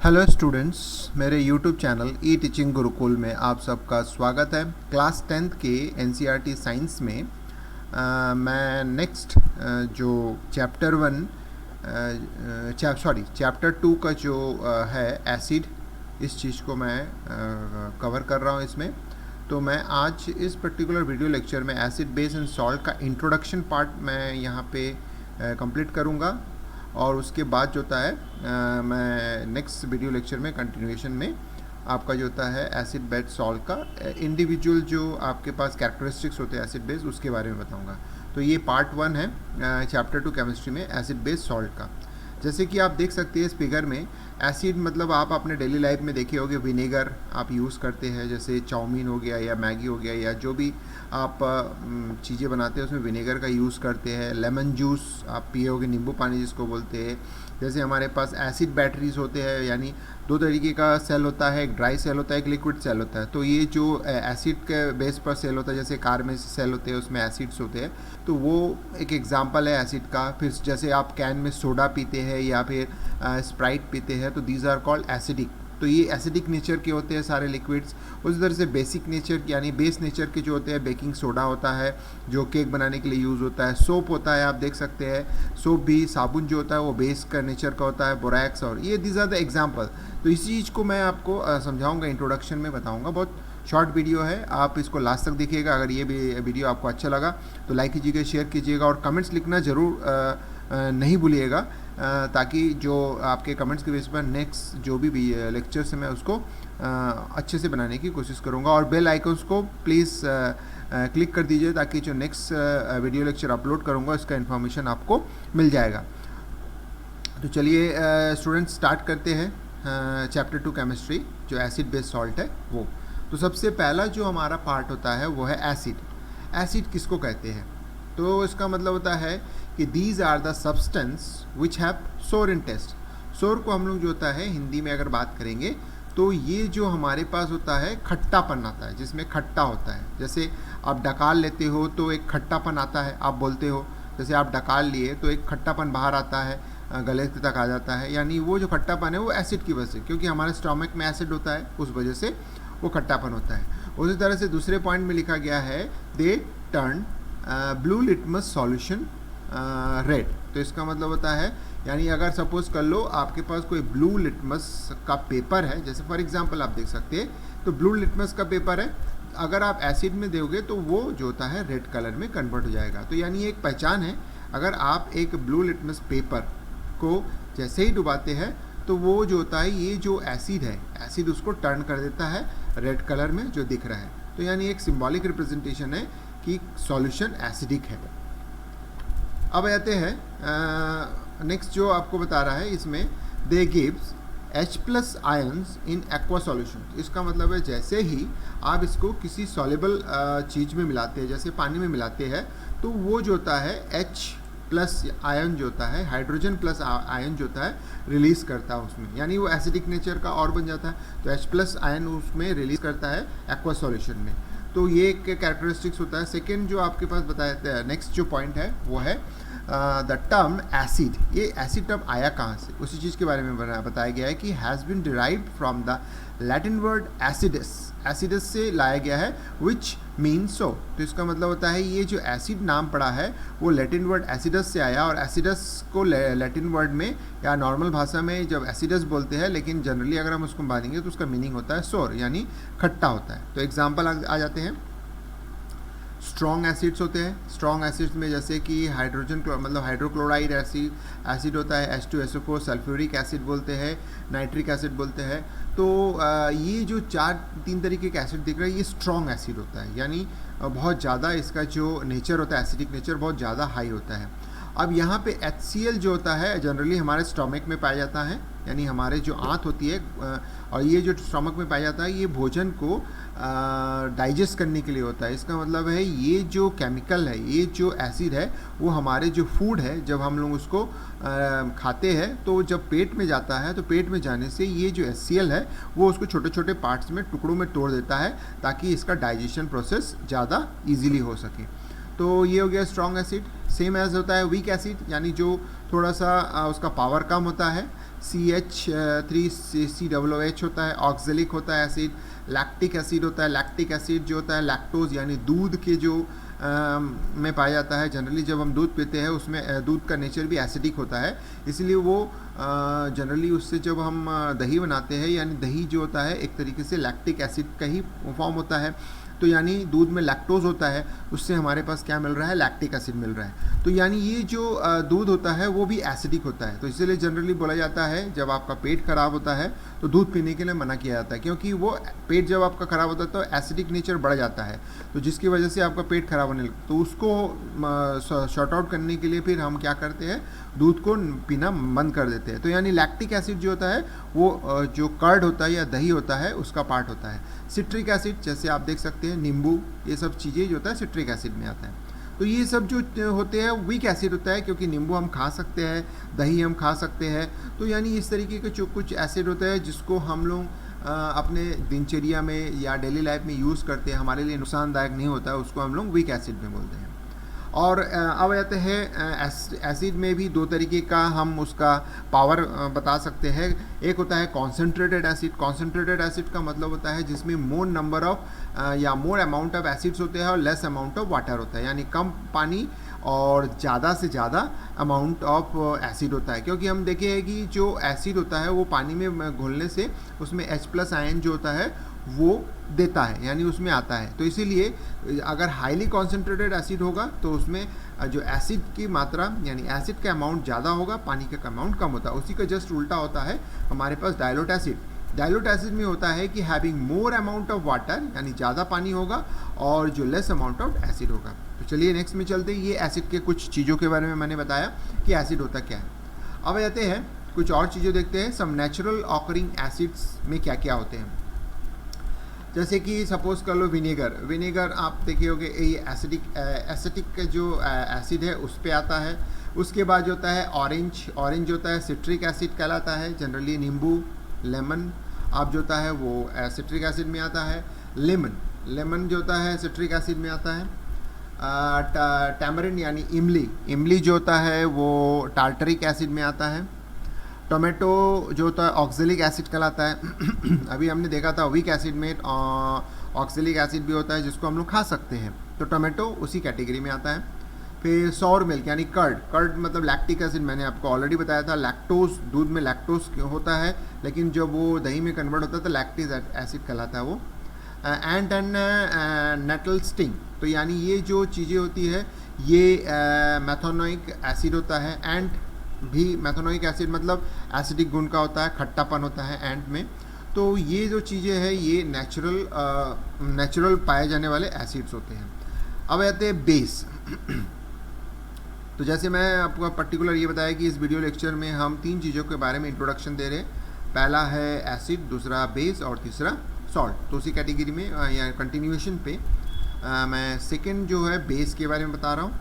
Hello students, मेरे YouTube channel ई teaching Gurukul में आप सबका स्वागत है। क्लास 10th के एनसीईआरटी साइंस में मैं नेक्स्ट जो चैप्टर 2 का जो है एसिड, इस चीज़ को मैं कवर कर रहा हूँ इसमें। तो मैं आज इस पर्टिकुलर वीडियो लेक्चर में एसिड बेस एंड सॉल्ट का इंट्रोडक्शन पार्ट मैं यहाँ पे कंप्लीट करूँगा और उसके बाद जो होता है मैं नेक्स्ट वीडियो लेक्चर में कंटिन्यूएशन में आपका जो होता है एसिड बेस सॉल्ट का इंडिविजुअल जो आपके पास कैरेक्टरिस्टिक्स होते हैं एसिड बेस, उसके बारे में बताऊंगा। तो ये पार्ट 1 है चैप्टर 2 केमिस्ट्री में एसिड बेस सॉल्ट का। जैसे कि आप देख सकते हैं इस फिगर में, एसिड मतलब आप अपने डेली लाइफ में देखे होंगे विनेगर आप यूज़ करते हैं, जैसे चाउमीन हो गया या मैगी हो गया या जो भी आप चीज़ें बनाते हैं उसमें विनेगर का यूज़ करते हैं। लेमन जूस आप पिए होगे, नींबू पानी जिसको बोलते हैं। जैसे हमारे पास एसिड बैटरीज होते हैं, यानी दो तरीके का सेल होता है, एक ड्राई सेल होता है, एक लिक्विड सेल होता है। तो ये जो एसिड के बेस पर सेल होता है, जैसे कार में सेल होते हैं उसमें एसिड्स होते हैं, तो वो एक एग्जांपल है एसिड का। फिर जैसे आप कैन में सोडा पीते हैं या फिर स्प्राइट पीते हैं, तो दीज आर कॉल्ड एसिडिक। तो ये एसिडिक नेचर के होते हैं सारे लिक्विड्स। उसी तरह से बेसिक नेचर यानी बेस नेचर के जो होते हैं, बेकिंग सोडा होता है जो केक बनाने के लिए यूज़ होता है। सोप होता है, आप देख सकते हैं सोप भी, साबुन जो होता है वो बेस का नेचर का होता है, बोरैक्स, और ये दीज आर द एग्जाम्पल। तो इसी चीज़ को मैं आपको समझाऊंगा, इंट्रोडक्शन में बताऊंगा। बहुत शॉर्ट वीडियो है, आप इसको लास्ट तक देखिएगा। अगर ये वीडियो आपको अच्छा लगा तो लाइक कीजिएगा, शेयर कीजिएगा और कमेंट्स लिखना ज़रूर नहीं भूलिएगा, ताकि जो आपके कमेंट्स के बेस पर नेक्स्ट जो भी लेक्चर से मैं उसको अच्छे से बनाने की कोशिश करूँगा। और बेल आइकन्स को प्लीज़ क्लिक कर दीजिए ताकि जो नेक्स्ट वीडियो लेक्चर अपलोड करूँगा इसका इन्फॉर्मेशन आपको मिल जाएगा। तो चलिए स्टूडेंट्स स्टार्ट करते हैं चैप्टर 2 केमिस्ट्री, जो एसिड बेस सॉल्ट है वो। तो सबसे पहला जो हमारा पार्ट होता है वो है एसिड। एसिड किसको कहते हैं? तो इसका मतलब होता है कि these are the substance which have sour in test. सोर को हम लोग जो होता है हिंदी में अगर बात करेंगे तो ये जो हमारे पास होता है खट्टापन आता है, जिसमें खट्टा होता है। जैसे आप डकार लेते हो तो एक खट्टापन आता है, आप बोलते हो जैसे आप डकार लिए तो एक खट्टापन बाहर आता है, गले तक आ जाता है, यानी वो जो खट्टापन है वो एसिड की वजह से, क्योंकि हमारे स्टमक में एसिड होता है उस वजह से वो खट्टापन होता है। उसी तरह से दूसरे पॉइंट में लिखा गया है they turn blue litmus solution red. तो इसका मतलब होता है, यानी अगर सपोज कर लो आपके पास कोई ब्लू लिटमस का पेपर है, जैसे फॉर एग्जांपल आप देख सकते हैं, तो ब्लू लिटमस का पेपर है, अगर आप एसिड में दोगे तो वो जो होता है रेड कलर में कन्वर्ट हो जाएगा। तो यानी एक पहचान है, अगर आप एक ब्लू लिटमस पेपर को जैसे ही डुबाते हैं तो वो जो होता है, ये जो एसिड है, एसिड उसको टर्न कर देता है रेड कलर में जो दिख रहा है। तो यानी एक सिंबॉलिक रिप्रेजेंटेशन है कि सॉल्यूशन एसिडिक है। अब आते हैं नेक्स्ट जो आपको बता रहा है, इसमें they gives H+ ions in aqua solution. इसका मतलब है जैसे ही आप इसको किसी सॉल्युबल चीज़ में मिलाते हैं, जैसे पानी में मिलाते हैं, तो वो जो होता है H+ आयन जो होता है, हाइड्रोजन प्लस आयन जो होता है रिलीज़ करता है उसमें, यानी वो एसिडिक नेचर का और बन जाता है। तो H+ आयन उसमें रिलीज़ करता है एक्वा सॉल्यूशन में। तो ये एक कैरेक्टरिस्टिक्स होता है। सेकेंड जो आपके पास बताया, नेक्स्ट जो पॉइंट है वो है द टर्म एसिड। ये एसिड टर्म आया कहाँ से, उसी चीज़ के बारे में बताया गया है कि has been derived from the Latin word acidus. Acidus से लाया गया है विच मीन सो। तो इसका मतलब होता है ये जो एसिड नाम पड़ा है वो लैटिन वर्ड एसिडस से आया, और एसिडस को लैटिन वर्ड में या नॉर्मल भाषा में जब एसिडस बोलते हैं, लेकिन जनरली अगर हम उसको मानेंगे तो उसका मीनिंग होता है सोर, यानी खट्टा होता है। तो एग्जाम्पल आ जाते हैं, स्ट्रॉन्ग एसिड्स होते हैं। स्ट्रॉन्ग एसिड्स में जैसे कि हाइड्रोजन मतलब हाइड्रोक्लोराइड एसिड होता है, H2SO4, सल्फ्यूरिक एसिड बोलते हैं, नाइट्रिक एसिड बोलते हैं। तो ये जो तीन तरीके के एसिड दिख रहे हैं, ये स्ट्रॉन्ग एसिड होता है, यानी बहुत ज़्यादा इसका जो नेचर होता है, एसिडिक नेचर बहुत ज़्यादा हाई होता है। अब यहाँ पे HCl जो होता है जनरली हमारे स्टमक में पाया जाता है, यानी हमारे जो आंत होती है, और ये जो स्टमक में पाया जाता है ये भोजन को डाइजेस्ट करने के लिए होता है। इसका मतलब है ये जो केमिकल है, ये जो एसिड है, वो हमारे जो फूड है जब हम लोग उसको खाते हैं तो जब पेट में जाता है, तो पेट में जाने से ये जो HCl है वो उसको छोटे छोटे पार्ट्स में, टुकड़ों में तोड़ देता है ताकि इसका डाइजेशन प्रोसेस ज़्यादा ईजीली हो सके। तो ये हो गया स्ट्रॉन्ग एसिड। सेम एज होता है वीक एसिड, यानी जो थोड़ा सा उसका पावर कम होता है, CH3COOH होता है, ऑक्जेलिक होता है एसिड, लैक्टिक एसिड होता है। लैक्टिक एसिड जो होता है लैक्टोज यानी दूध के जो में पाया जाता है। जनरली जब हम दूध पीते हैं उसमें दूध का नेचर भी एसिडिक होता है, इसलिए वो जनरली उससे जब हम दही बनाते हैं यानी दही जो होता है एक तरीके से लैक्टिक एसिड का ही फॉर्म होता है। तो यानी दूध में लैक्टोज होता है, उससे हमारे पास क्या मिल रहा है, लैक्टिक एसिड मिल रहा है। तो यानी ये जो दूध होता है वो भी एसिडिक होता है। तो इसीलिए जनरली बोला जाता है जब आपका पेट खराब होता है तो दूध पीने के लिए मना किया जाता है, क्योंकि वो पेट जब आपका खराब होता है तो एसिडिक नेचर बढ़ जाता है, तो जिसकी वजह से आपका पेट खराब होने लगता है। तो उसको शॉर्ट आउट करने के लिए फिर हम क्या करते हैं, दूध को पीना बंद कर देते हैं। तो यानी लैक्टिक एसिड जो होता है वो जो कर्ड होता है या दही होता है उसका पार्ट होता है। सिट्रिक एसिड जैसे आप देख सकते हैं नींबू, ये सब चीज़ें जो होता है सिट्रिक एसिड में आता है। तो ये सब जो होते हैं वीक एसिड होता है, क्योंकि नींबू हम खा सकते हैं, दही हम खा सकते हैं। तो यानी इस तरीके के जो कुछ एसिड होता है जिसको हम लोग अपने दिनचर्या में या डेली लाइफ में यूज़ करते हैं, हमारे लिए नुकसानदायक नहीं होता है, उसको हम लोग वीक एसिड में बोलते हैं। और अब आते हैं एसिड में भी दो तरीके का हम उसका पावर बता सकते हैं। एक होता है कॉन्सेंट्रेटेड एसिड। कॉन्सेंट्रेटेड एसिड का मतलब होता है जिसमें मोर नंबर ऑफ या मोर अमाउंट ऑफ एसिड्स होते हैं और लेस अमाउंट ऑफ वाटर होता है, यानी कम पानी और ज़्यादा से ज़्यादा अमाउंट ऑफ एसिड होता है। क्योंकि हम देखे हैं कि जो एसिड होता है वो पानी में घुलने से उसमें H+ आयन जो होता है वो देता है, यानी उसमें आता है। तो इसीलिए अगर हाईली कॉन्सेंट्रेटेड एसिड होगा तो उसमें जो एसिड की मात्रा यानी एसिड का अमाउंट ज़्यादा होगा, पानी का अमाउंट कम होता है। उसी का जस्ट उल्टा होता है हमारे पास डाइल्यूट एसिड। डाइल्यूट एसिड में होता है कि having more amount of water, यानी ज़्यादा पानी होगा और जो लेस अमाउंट ऑफ एसिड होगा। तो चलिए नेक्स्ट में चलते हैं। ये एसिड के कुछ चीज़ों के बारे में मैंने बताया कि एसिड होता क्या है। अब आते हैं कुछ और चीज़ें देखते हैं। सम नेचुरल ऑकरिंग एसिड्स में क्या क्या होते हैं। जैसे कि सपोज कर लो विनेगर। विनेगर आप देखिए होगे ये एसिटिक जो एसिड है उस पे आता है। उसके बाद जो होता है ऑरेंज। ऑरेंज होता है सिट्रिक एसिड कहलाता है। जनरली नींबू, लेमन आप जो होता है वो सिट्रिक एसिड में आता है। लेमन जो होता है सिट्रिक एसिड में आता है। टैमरिन यानी इमली जो होता है वो टार्टरिक एसिड में आता है। टोमेटो जो होता है ऑक्जेलिक एसिड कहलाता है। अभी हमने देखा था वीक एसिड में ऑक्जेलिक एसिड भी होता है जिसको हम लोग खा सकते हैं, तो टोमेटो उसी कैटेगरी में आता है। फिर सॉर मिल्क यानी कर्ड मतलब लैक्टिक एसिड, मैंने आपको ऑलरेडी बताया था। लैक्टोज, दूध में लैक्टोज होता है, लेकिन जब वो दही में कन्वर्ट होता है तो लैक्टिक एसिड कहलाता है वो। एंट एंड नेटल स्टिंग, तो यानी ये जो चीज़ें होती है ये मैथोनोइक एसिड होता है। एंट भी मैथोनोइक एसिड मतलब एसिडिक गुण का होता है, खट्टापन होता है एंट में। तो ये जो चीज़ें हैं ये नेचुरल पाए जाने वाले एसिड्स होते हैं। अब आते हैं बेस। तो जैसे मैं आपको पर्टिकुलर ये बताया कि इस वीडियो लेक्चर में हम 3 चीज़ों के बारे में इंट्रोडक्शन दे रहे हैं। पहला है एसिड, दूसरा बेस और तीसरा सॉल्ट। तो उसी कैटेगरी में या कंटिन्यूएशन पे मैं सेकेंड जो है बेस के बारे में बता रहा हूँ।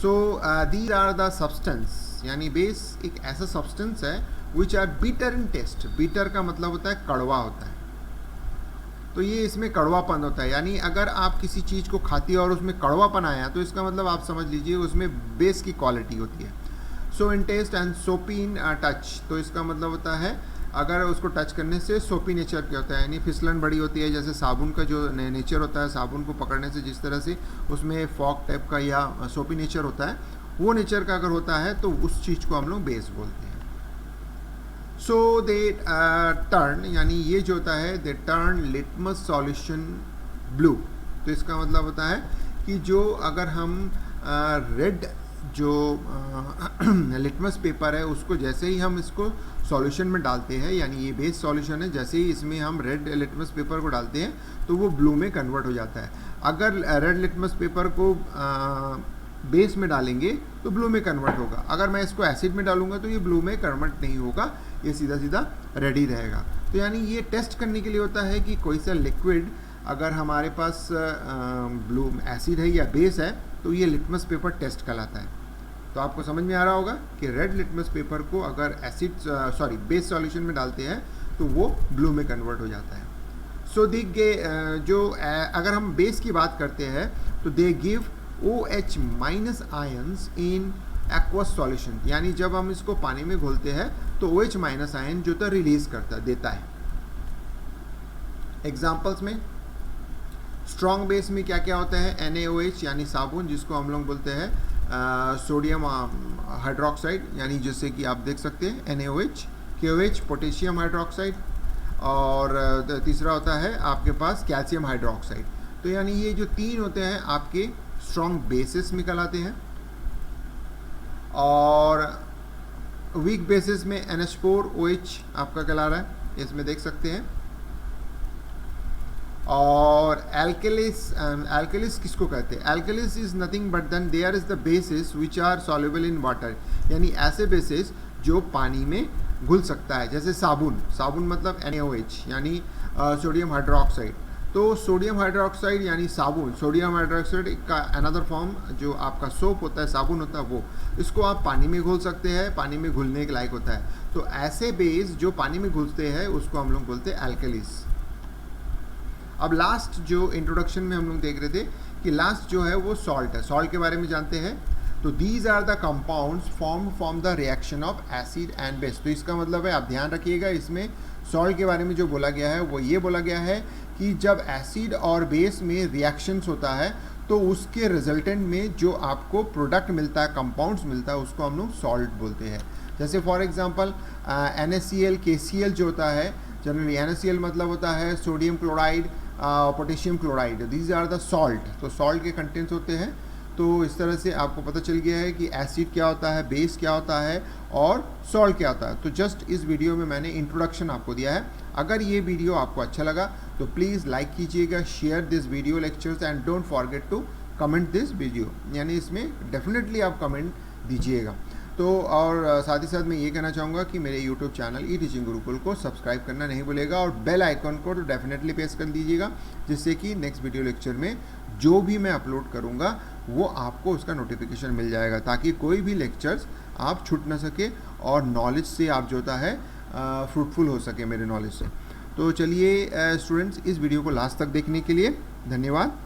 So these are the substance, यानी बेस एक ऐसा सब्सटेंस है which are bitter in taste. Bitter का मतलब होता है कड़वा होता है, तो ये इसमें कड़वापन होता है। यानी अगर आप किसी चीज़ को खाती है और उसमें कड़वापन आया तो इसका मतलब आप समझ लीजिए उसमें बेस की क्वालिटी होती है। सो इन टेस्ट एंड सोपी इन टच, तो इसका मतलब होता है अगर उसको टच करने से सोपी नेचर क्या होता है, यानी फिसलन बड़ी होती है। जैसे साबुन का जो नेचर होता है, साबुन को पकड़ने से जिस तरह से उसमें फॉग टाइप का या सोपी नेचर होता है, वो नेचर का अगर होता है तो उस चीज़ को हम लोग बेस बोलते हैं। सो दे टर्न, यानी ये जो होता है they turn litmus solution blue. तो इसका मतलब होता है कि जो अगर हम रेड जो लिटमस पेपर है उसको जैसे ही हम इसको सॉल्यूशन में डालते हैं, यानी ये बेस सॉल्यूशन है, जैसे ही इसमें हम रेड लिटमस पेपर को डालते हैं तो वो ब्लू में कन्वर्ट हो जाता है। अगर रेड लिटमस पेपर को बेस में डालेंगे तो ब्लू में कन्वर्ट होगा। अगर मैं इसको एसिड में डालूंगा तो ये ब्लू में कन्वर्ट नहीं होगा, ये सीधा सीधा रेड ही रहेगा। तो यानी ये टेस्ट करने के लिए होता है कि कोई सा लिक्विड अगर हमारे पास ब्लू एसिड है या बेस है तो ये लिटमस पेपर टेस्ट कहलाता है। तो आपको समझ में आ रहा होगा कि रेड लिटमस पेपर को अगर बेस सॉल्यूशन में डालते हैं तो वो ब्लू में कन्वर्ट हो जाता है। सो अगर हम बेस की बात करते हैं तो they give OH- ions in aqueous solution, यानी जब हम इसको पानी में घोलते हैं तो OH माइनस आयन जो था रिलीज देता है। एग्जाम्पल्स में स्ट्रॉन्ग बेस में क्या क्या होता है, NaOH यानी साबुन, जिसको हम लोग बोलते हैं सोडियम हाइड्रोक्साइड, यानी जैसे कि आप देख सकते हैं NaOH, KOH पोटेशियम हाइड्रोक्साइड, और तीसरा होता है आपके पास कैल्शियम हाइड्रोक्साइड। तो यानी ये जो तीन होते हैं आपके स्ट्रॉन्ग बेसिस में कहलाते हैं। और वीक बेसिस में NH4OH आपका कहला रहा है, इसमें देख सकते हैं। और एल्केलिस किसको कहते हैं, alkalis is nothing but then there is the bases which are soluble in water, यानी ऐसे बेसिस जो पानी में घुल सकता है। जैसे साबुन मतलब NaOH यानी सोडियम हाइड्रोक्साइड। तो सोडियम हाइड्रोक्साइड यानी साबुन, सोडियम हाइड्रोक्साइड का अनदर फॉर्म जो आपका सोप होता है, साबुन होता है, वो इसको आप पानी में घोल सकते हैं, पानी में घुलने के लायक होता है। तो ऐसे बेस जो पानी में घुलते हैं उसको हम लोग बोलते हैं एल्केलिस। अब लास्ट जो इंट्रोडक्शन में हम लोग देख रहे थे कि लास्ट जो है वो सॉल्ट है। सॉल्ट के बारे में जानते हैं। तो these are the compounds form the reaction of acid and base. तो इसका मतलब है, आप ध्यान रखिएगा, इसमें सॉल्ट के बारे में जो बोला गया है वो ये बोला गया है कि जब एसिड और बेस में रिएक्शंस होता है तो उसके रिजल्टेंट में जो आपको प्रोडक्ट मिलता है, कंपाउंड्स मिलता है, उसको हम लोग सॉल्ट बोलते हैं। जैसे फॉर एग्जांपल NaCl, KCl जो होता है, जनरली NaCl मतलब होता है sodium chloride, potassium chloride, these are the salt. तो सॉल्ट के कंटेंट्स होते हैं। तो इस तरह से आपको पता चल गया है कि एसिड क्या होता है, बेस क्या होता है और सॉल्ट क्या होता है। तो जस्ट इस वीडियो में मैंने इंट्रोडक्शन आपको दिया है। अगर ये वीडियो आपको अच्छा लगा तो प्लीज़ लाइक कीजिएगा, share this video lectures and don't forget to comment this video, यानी इसमें डेफिनेटली आप कमेंट दीजिएगा। तो और साथ ही साथ मैं ये कहना चाहूँगा कि मेरे YouTube चैनल ई टीचिंग गुरुकुल को सब्सक्राइब करना नहीं भूलेगा और बेल आइकन को तो डेफिनेटली प्रेस कर दीजिएगा, जिससे कि नेक्स्ट वीडियो लेक्चर में जो भी मैं अपलोड करूँगा वो आपको उसका नोटिफिकेशन मिल जाएगा, ताकि कोई भी लेक्चर्स आप छूट ना सके और नॉलेज से आप जो होता है फ्रूटफुल हो सके मेरे नॉलेज से। तो चलिए स्टूडेंट्स, इस वीडियो को लास्ट तक देखने के लिए धन्यवाद।